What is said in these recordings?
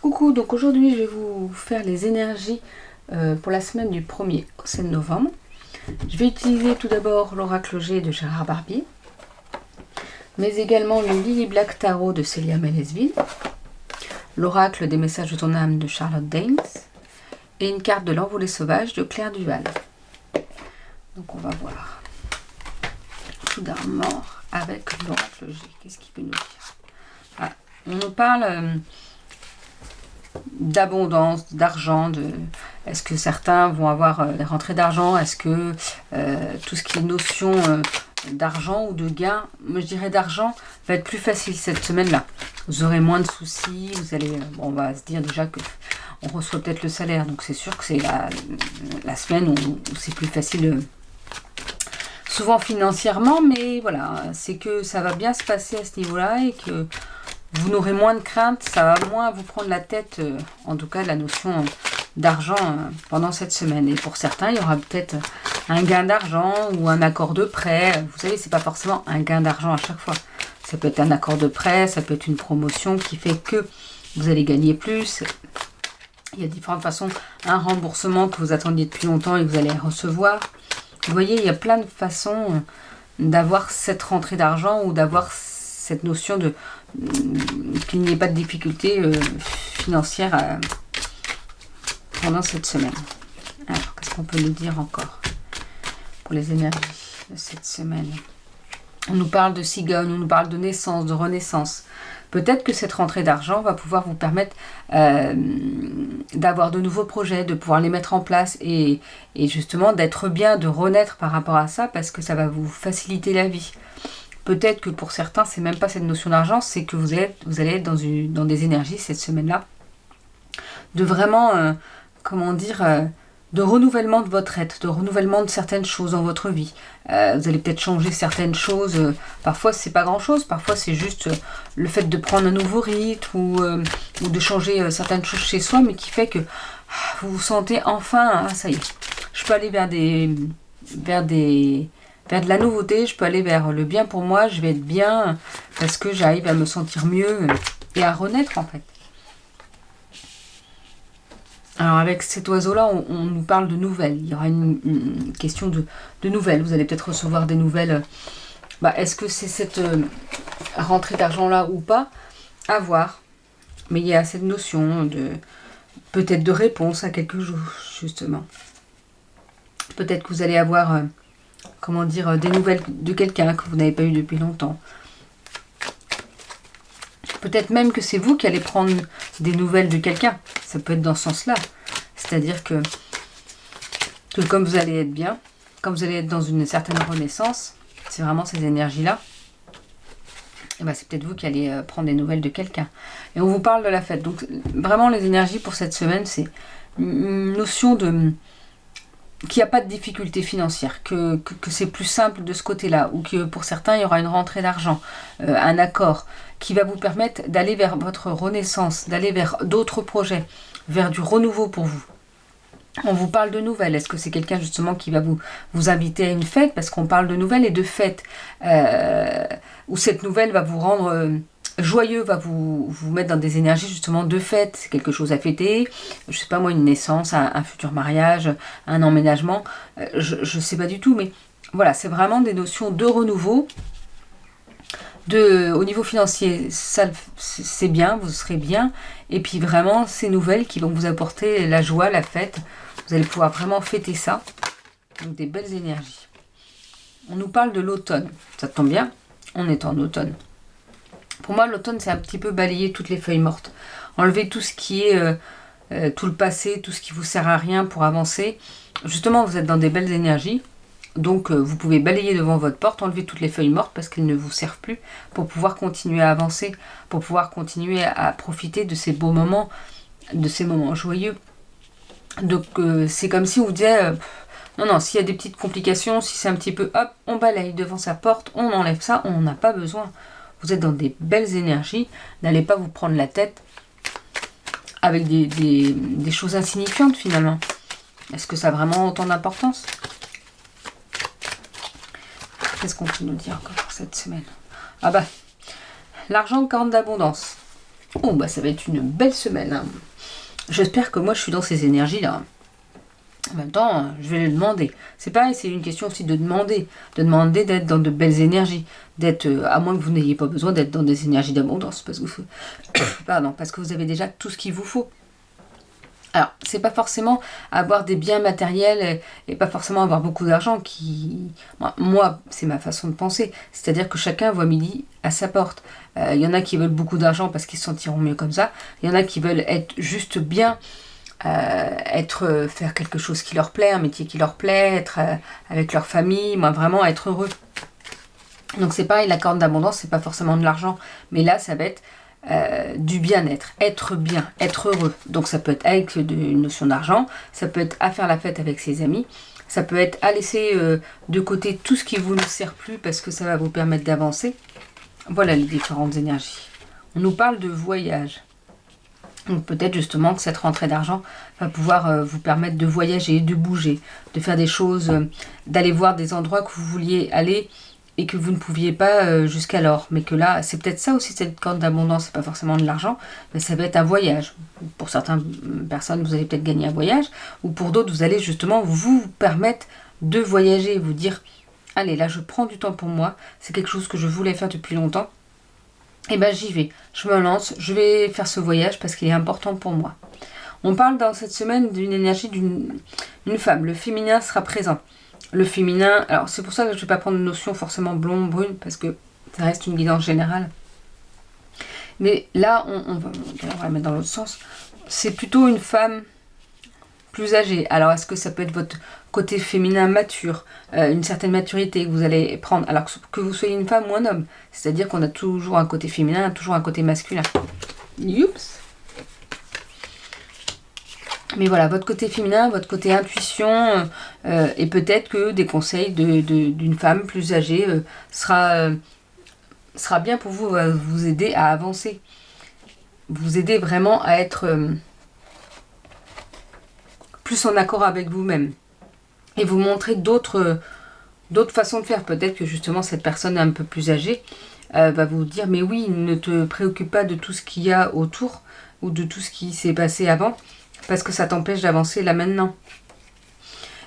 Coucou, donc aujourd'hui je vais vous faire les énergies pour la semaine du 1er au 7 novembre. Je vais utiliser tout d'abord l'oracle G de Gérard Barbier, mais également le Lily Black Tarot de Célia Melesville, l'oracle des messages de ton âme de Charlotte Daines et une carte de l'envolée sauvage de Claire Duval. Donc on va voir tout d'abord avec l'oracle G. Qu'est-ce qu'il peut nous dire? On nous parle d'abondance, d'argent, est-ce que certains vont avoir des rentrées d'argent, est-ce que tout ce qui est notion d'argent ou de gain, moi je dirais d'argent, va être plus facile cette semaine-là. Vous aurez moins de soucis, vous allez, on va se dire déjà que on reçoit peut-être le salaire, donc c'est sûr que c'est la semaine où c'est plus facile, souvent financièrement, mais voilà, c'est que ça va bien se passer à ce niveau-là et que vous n'aurez moins de crainte, ça va moins vous prendre la tête, en tout cas la notion d'argent pendant cette semaine. Et pour certains, il y aura peut-être un gain d'argent ou un accord de prêt. Vous savez, c'est pas forcément un gain d'argent à chaque fois. Ça peut être un accord de prêt, ça peut être une promotion qui fait que vous allez gagner plus. Il y a différentes façons. Un remboursement que vous attendiez depuis longtemps et que vous allez recevoir. Vous voyez, il y a plein de façons d'avoir cette rentrée d'argent ou d'avoir cette notion de qu'il n'y ait pas de difficultés financières pendant cette semaine. Alors, qu'est-ce qu'on peut nous dire encore pour les énergies de cette semaine? On nous parle de cigogne, on nous parle de naissance, de renaissance. Peut-être que cette rentrée d'argent va pouvoir vous permettre d'avoir de nouveaux projets, de pouvoir les mettre en place et justement d'être bien, de renaître par rapport à ça parce que ça va vous faciliter la vie. Peut-être que pour certains, c'est même pas cette notion d'argent, c'est que vous allez être dans des énergies cette semaine-là, de vraiment, de renouvellement de votre être, de renouvellement de certaines choses dans votre vie. Vous allez peut-être changer certaines choses. Parfois, c'est pas grand-chose. Parfois, c'est juste le fait de prendre un nouveau rythme ou de changer certaines choses chez soi, mais qui fait que vous vous sentez enfin, ça y est, je peux aller vers de la nouveauté, je peux aller vers le bien pour moi, je vais être bien parce que j'arrive à me sentir mieux et à renaître en fait. Alors avec cet oiseau-là, on nous parle de nouvelles. Il y aura une question de nouvelles. Vous allez peut-être recevoir des nouvelles. Est-ce que c'est cette rentrée d'argent-là ou pas? À voir. Mais il y a cette notion de peut-être de réponse à quelque chose, justement. Peut-être que vous allez avoir des nouvelles de quelqu'un que vous n'avez pas eu depuis longtemps. Peut-être même que c'est vous qui allez prendre des nouvelles de quelqu'un. Ça peut être dans ce sens-là. C'est-à-dire que comme vous allez être bien, comme vous allez être dans une certaine renaissance, c'est vraiment ces énergies-là, et c'est peut-être vous qui allez prendre des nouvelles de quelqu'un. Et on vous parle de la fête. Donc vraiment les énergies pour cette semaine, c'est une notion de qu'il n'y a pas de difficulté financière, que c'est plus simple de ce côté-là, ou que pour certains, il y aura une rentrée d'argent, un accord, qui va vous permettre d'aller vers votre renaissance, d'aller vers d'autres projets, vers du renouveau pour vous. On vous parle de nouvelles. Est-ce que c'est quelqu'un justement qui va vous inviter à une fête? Parce qu'on parle de nouvelles et de fêtes, où cette nouvelle va vous rendre joyeux, va vous mettre dans des énergies justement de fête, c'est quelque chose à fêter, je sais pas moi, une naissance, un futur mariage, un emménagement, je sais pas du tout, mais voilà, c'est vraiment des notions de renouveau, au niveau financier, ça c'est bien, vous serez bien, et puis vraiment ces nouvelles qui vont vous apporter la joie, la fête, vous allez pouvoir vraiment fêter ça, donc des belles énergies. On nous parle de l'automne, ça tombe bien, on est en automne. Pour moi, l'automne, c'est un petit peu balayer toutes les feuilles mortes. Enlever tout ce qui est tout le passé, tout ce qui vous sert à rien pour avancer. Justement, vous êtes dans des belles énergies. Donc, vous pouvez balayer devant votre porte, enlever toutes les feuilles mortes parce qu'elles ne vous servent plus pour pouvoir continuer à avancer, pour pouvoir continuer à profiter de ces beaux moments, de ces moments joyeux. Donc, c'est comme si on vous disait... non, s'il y a des petites complications, si c'est un petit peu... Hop, on balaye devant sa porte, on enlève ça, on n'en a pas besoin. Vous êtes dans des belles énergies. N'allez pas vous prendre la tête avec des choses insignifiantes finalement. Est-ce que ça a vraiment autant d'importance? Qu'est-ce qu'on peut nous dire encore pour cette semaine? L'argent, corne d'abondance. Oh, bah ça va être une belle semaine. Hein. J'espère que moi je suis dans ces énergies-là. En même temps, je vais le demander. C'est pareil, c'est une question aussi de demander. De demander d'être dans de belles énergies. D'être, à moins que vous n'ayez pas besoin d'être dans des énergies d'abondance. Parce que vous avez déjà tout ce qu'il vous faut. Alors, c'est pas forcément avoir des biens matériels et pas forcément avoir beaucoup d'argent qui... Moi, c'est ma façon de penser. C'est-à-dire que chacun voit midi à sa porte. Il y en a qui veulent beaucoup d'argent parce qu'ils se sentiront mieux comme ça. Il y en a qui veulent être juste bien, faire quelque chose qui leur plaît, un métier qui leur plaît, être avec leur famille, vraiment être heureux. Donc c'est pareil, la corne d'abondance, c'est pas forcément de l'argent. Mais là, ça va être du bien-être, être bien, être heureux. Donc ça peut être avec une notion d'argent, ça peut être à faire la fête avec ses amis, ça peut être à laisser de côté tout ce qui vous ne sert plus parce que ça va vous permettre d'avancer. Voilà les différentes énergies. On nous parle de voyage. Donc peut-être justement que cette rentrée d'argent va pouvoir vous permettre de voyager, de bouger, de faire des choses, d'aller voir des endroits que vous vouliez aller et que vous ne pouviez pas jusqu'alors. Mais que là, c'est peut-être ça aussi, cette corde d'abondance, c'est pas forcément de l'argent, mais ça va être un voyage. Pour certaines personnes, vous allez peut-être gagner un voyage, ou pour d'autres, vous allez justement vous permettre de voyager, vous dire, allez, là, je prends du temps pour moi, c'est quelque chose que je voulais faire depuis longtemps, et ben j'y vais, je me lance, je vais faire ce voyage parce qu'il est important pour moi. On parle dans cette semaine d'une énergie d'une femme, le féminin sera présent. Le féminin, alors c'est pour ça que je ne vais pas prendre une notion forcément blonde, brune, parce que ça reste une guidance générale. Mais là, on va la mettre dans l'autre sens. C'est plutôt une femme plus âgée. Alors, est-ce que ça peut être votre côté féminin mature, une certaine maturité que vous allez prendre, alors que vous soyez une femme ou un homme. C'est-à-dire qu'on a toujours un côté féminin, toujours un côté masculin. Youps. Mais voilà, votre côté féminin, votre côté intuition, et peut-être que des conseils d'une femme plus âgée sera bien pour vous, vous aider à avancer. Vous aider vraiment à être plus en accord avec vous-même. Et vous montrer d'autres façons de faire. Peut-être que justement cette personne un peu plus âgée va vous dire, mais oui, ne te préoccupe pas de tout ce qu'il y a autour ou de tout ce qui s'est passé avant. Parce que ça t'empêche d'avancer là maintenant.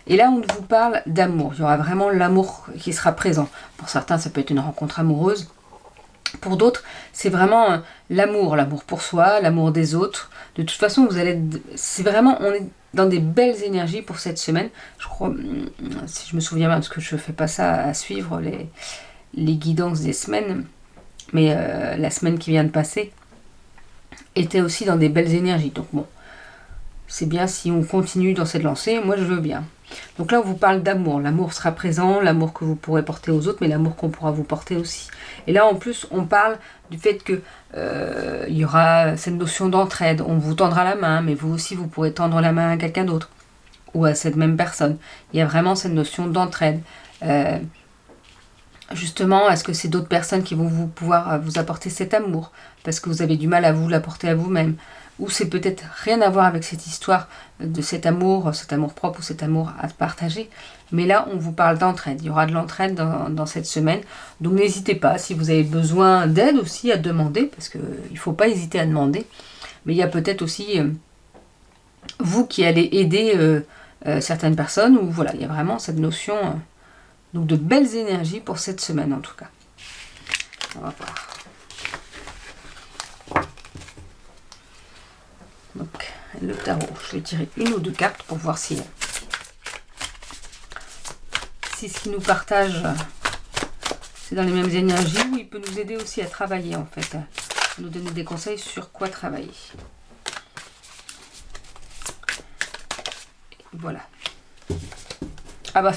Et là, on vous parle d'amour. Il y aura vraiment l'amour qui sera présent. Pour certains, ça peut être une rencontre amoureuse. Pour d'autres, c'est vraiment l'amour. L'amour pour soi, l'amour des autres. De toute façon, c'est vraiment... On est dans des belles énergies pour cette semaine. Je crois, si je me souviens bien, parce que je ne fais pas ça à suivre les guidances des semaines. Mais la semaine qui vient de passer était aussi dans des belles énergies. Donc bon. C'est bien si on continue dans cette lancée, moi je veux bien. Donc là on vous parle d'amour, l'amour sera présent, l'amour que vous pourrez porter aux autres, mais l'amour qu'on pourra vous porter aussi. Et là en plus on parle du fait que il y aura cette notion d'entraide, on vous tendra la main, mais vous aussi vous pourrez tendre la main à quelqu'un d'autre, ou à cette même personne. Il y a vraiment cette notion d'entraide. Justement, est-ce que c'est d'autres personnes qui vont pouvoir vous apporter cet amour, parce que vous avez du mal à vous l'apporter à vous-même, ou c'est peut-être rien à voir avec cette histoire de cet amour propre ou cet amour à partager. Mais là, on vous parle d'entraide. Il y aura de l'entraide dans cette semaine. Donc n'hésitez pas, si vous avez besoin d'aide aussi, à demander, parce qu'il ne faut pas hésiter à demander. Mais il y a peut-être aussi vous qui allez aider certaines personnes, ou voilà, il y a vraiment cette notion donc de belles énergies pour cette semaine en tout cas. On va voir. Donc, le tarot, je vais tirer une ou deux cartes pour voir si ce qu'il nous partage, c'est dans les mêmes énergies, ou il peut nous aider aussi à travailler en fait, à nous donner des conseils sur quoi travailler. Voilà. Ah bah,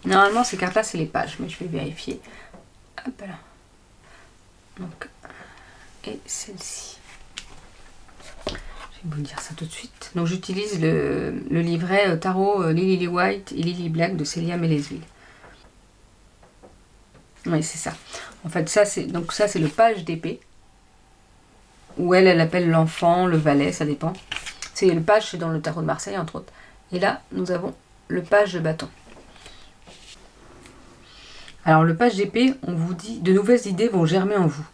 normalement ces cartes là c'est les pages, mais je vais vérifier. Hop là. Donc, et celle-ci. Je vais vous dire ça tout de suite. Donc j'utilise le livret tarot Lily White et Lily Black de Célia Melesville. Oui, c'est ça. En fait, ça c'est le page d'épée. Où elle appelle l'enfant, le valet, ça dépend. C'est le page, c'est dans le tarot de Marseille, entre autres. Et là, nous avons le page de bâton. Alors, le page d'épée, on vous dit, de nouvelles idées vont germer en vous.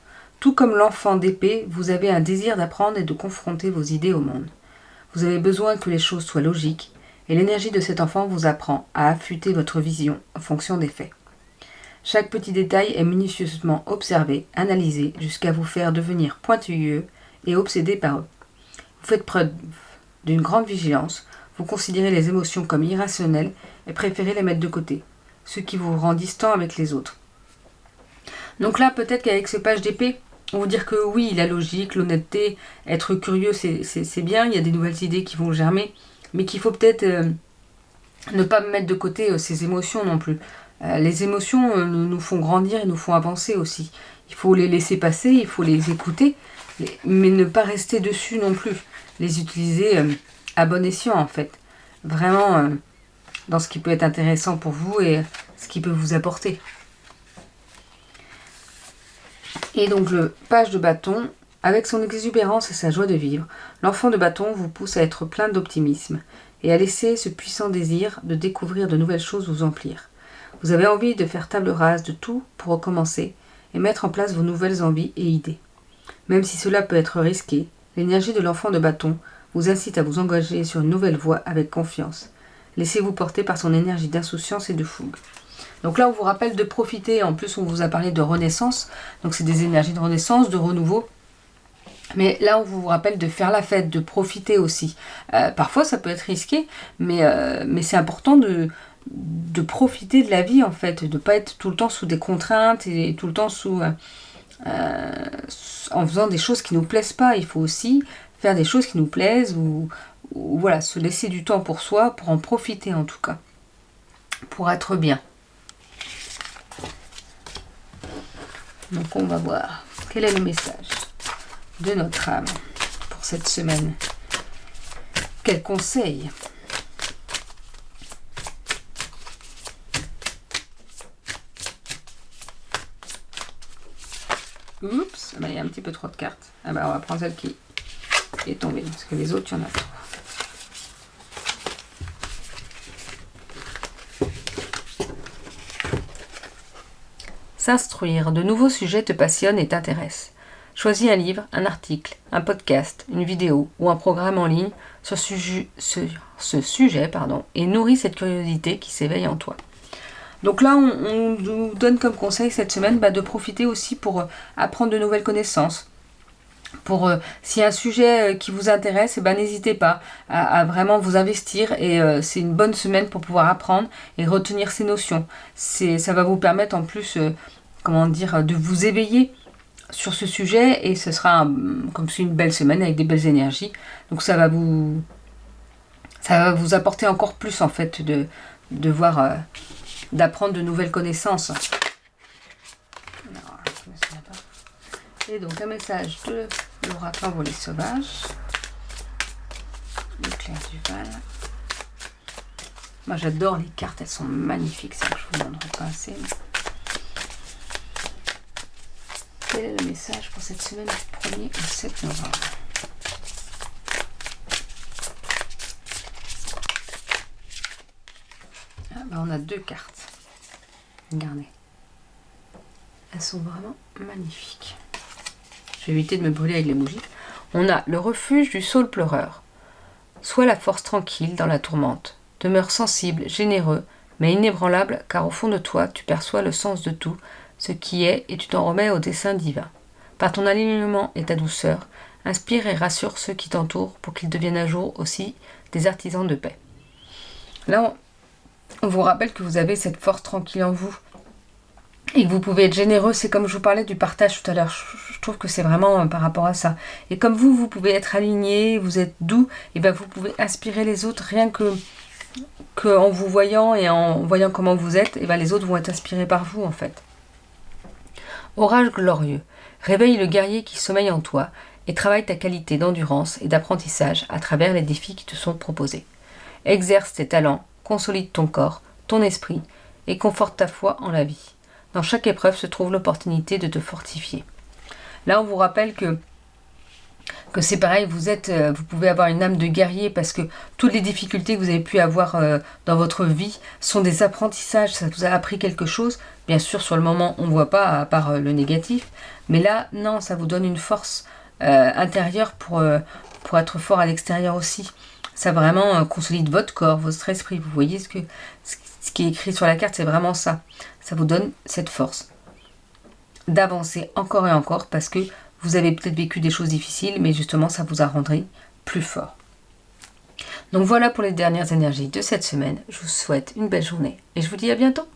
Tout comme l'enfant d'épée, vous avez un désir d'apprendre et de confronter vos idées au monde. Vous avez besoin que les choses soient logiques, et l'énergie de cet enfant vous apprend à affûter votre vision en fonction des faits. Chaque petit détail est minutieusement observé, analysé, jusqu'à vous faire devenir pointilleux et obsédé par eux. Vous faites preuve d'une grande vigilance, vous considérez les émotions comme irrationnelles et préférez les mettre de côté, ce qui vous rend distant avec les autres. Donc là, peut-être qu'avec ce page d'épée, on va dire que oui, la logique, l'honnêteté, être curieux, c'est bien, il y a des nouvelles idées qui vont germer, mais qu'il faut peut-être ne pas mettre de côté ces émotions non plus. Les émotions nous font grandir et nous font avancer aussi. Il faut les laisser passer, il faut les écouter, mais ne pas rester dessus non plus. Les utiliser à bon escient en fait. Vraiment dans ce qui peut être intéressant pour vous et ce qui peut vous apporter. Et donc le page de bâton, avec son exubérance et sa joie de vivre, l'enfant de bâton vous pousse à être plein d'optimisme et à laisser ce puissant désir de découvrir de nouvelles choses vous emplir. Vous avez envie de faire table rase de tout pour recommencer et mettre en place vos nouvelles envies et idées. Même si cela peut être risqué, l'énergie de l'enfant de bâton vous incite à vous engager sur une nouvelle voie avec confiance. Laissez-vous porter par son énergie d'insouciance et de fougue. Donc là, on vous rappelle de profiter. En plus, on vous a parlé de renaissance. Donc c'est des énergies de renaissance, de renouveau. Mais là, on vous rappelle de faire la fête, de profiter aussi. Parfois, ça peut être risqué, mais c'est important de profiter de la vie, en fait. De ne pas être tout le temps sous des contraintes et tout le temps en faisant des choses qui ne nous plaisent pas. Il faut aussi faire des choses qui nous plaisent ou voilà, se laisser du temps pour soi, pour en profiter en tout cas. Pour être bien. Donc on va voir quel est le message de notre âme pour cette semaine. Quel conseil? Oups, il y a un petit peu trop de cartes. On va prendre celle qui est tombée, parce que les autres, il y en a trop. S'instruire, de nouveaux sujets te passionnent et t'intéressent. Choisis un livre, un article, un podcast, une vidéo ou un programme en ligne sur ce sujet et nourris cette curiosité qui s'éveille en toi. Donc là, on nous donne comme conseil cette semaine de profiter aussi pour apprendre de nouvelles connaissances. S'il y a un sujet qui vous intéresse, n'hésitez pas à vraiment vous investir et c'est une bonne semaine pour pouvoir apprendre et retenir ces notions. Ça va vous permettre en plus de vous éveiller sur ce sujet et ce sera comme c'est une belle semaine avec des belles énergies. Donc ça va vous apporter encore plus en fait d'apprendre de nouvelles connaissances. Et donc un message de l'oracle envolé sauvage, le clair du Val. Moi j'adore les cartes, elles sont magnifiques, ça je vous montrerai pas assez. Quel est le message pour cette semaine du 1er au 7 novembre? On a deux cartes. Regardez. Elles sont vraiment magnifiques. Je vais éviter de me brûler avec les bougies. On a le refuge du saule pleureur. Sois la force tranquille dans la tourmente. Demeure sensible, généreux, mais inébranlable, car au fond de toi, tu perçois le sens de tout, ce qui est, et tu t'en remets au dessein divin. Par ton alignement et ta douceur, inspire et rassure ceux qui t'entourent pour qu'ils deviennent un jour aussi des artisans de paix. Là, on vous rappelle que vous avez cette force tranquille en vous et que vous pouvez être généreux. C'est comme je vous parlais du partage tout à l'heure. Je trouve que c'est vraiment par rapport à ça. Et comme vous pouvez être aligné, vous êtes doux, et vous pouvez inspirer les autres rien que en vous voyant et en voyant comment vous êtes, les autres vont être inspirés par vous en fait. Orage glorieux. Réveille le guerrier qui sommeille en toi et travaille ta qualité d'endurance et d'apprentissage à travers les défis qui te sont proposés. Exerce tes talents, consolide ton corps, ton esprit et conforte ta foi en la vie. Dans chaque épreuve se trouve l'opportunité de te fortifier. Là, on vous rappelle que que c'est pareil, vous pouvez avoir une âme de guerrier parce que toutes les difficultés que vous avez pu avoir dans votre vie sont des apprentissages, ça vous a appris quelque chose. Bien sûr, sur le moment, on ne voit pas, à part le négatif, mais là, non, ça vous donne une force intérieure pour être fort à l'extérieur aussi. Ça vraiment consolide votre corps, votre esprit. Vous voyez ce qui est écrit sur la carte, c'est vraiment ça. Ça vous donne cette force d'avancer encore et encore parce que vous avez peut-être vécu des choses difficiles, mais justement, ça vous a rendu plus fort. Donc voilà pour les dernières énergies de cette semaine. Je vous souhaite une belle journée et je vous dis à bientôt.